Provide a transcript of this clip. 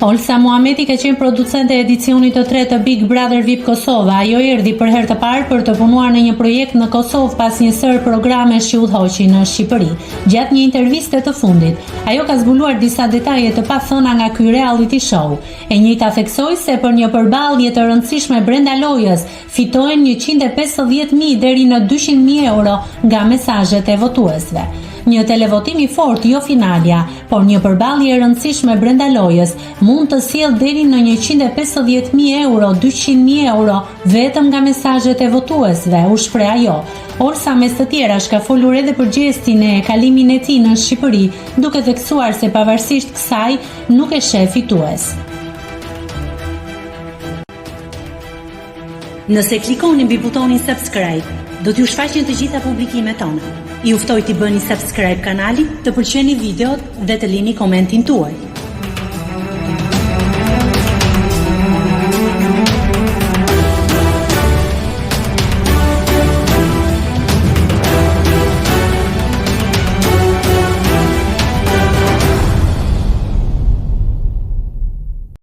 Olsa Muhameti ka qenë producente e edicionit të 3 të Big Brother VIP Kosova. Ajo erdhi për herë të parë për të punuar në një projekt në Kosovë pas një sër programesh që udhëhoqi në Shqipëri. Gjatë një interviste të fundit, ajo ka zbuluar disa detaje të pathëna nga ky reality show. E njëjta theksoi se për një përballje të rëndësishme brenda lojës fitohen 150.000 deri në 200.000 euro nga mesazhet e votuesve. Një televotim i fortë, jo finalja, por një përballje e rëndësishme brenda lojës mund të sjellë deri në 150.000 euro, 200.000 euro vetëm nga mesazhet e votuesve, u shpreh ajo. Olsa mes të tjerash ka folur edhe për gjestin e kalimin e tij në Shqipëri, duke theksuar se pavarësisht kësaj nuk e sheh fitues. Nëse klikoni mbi butonin subscribe, do t'ju shfaqen të gjitha publikimet tona. Ju ftoj t'i bëni subscribe kanalit, të pëlqeni videot dhe të lini komentin tuaj.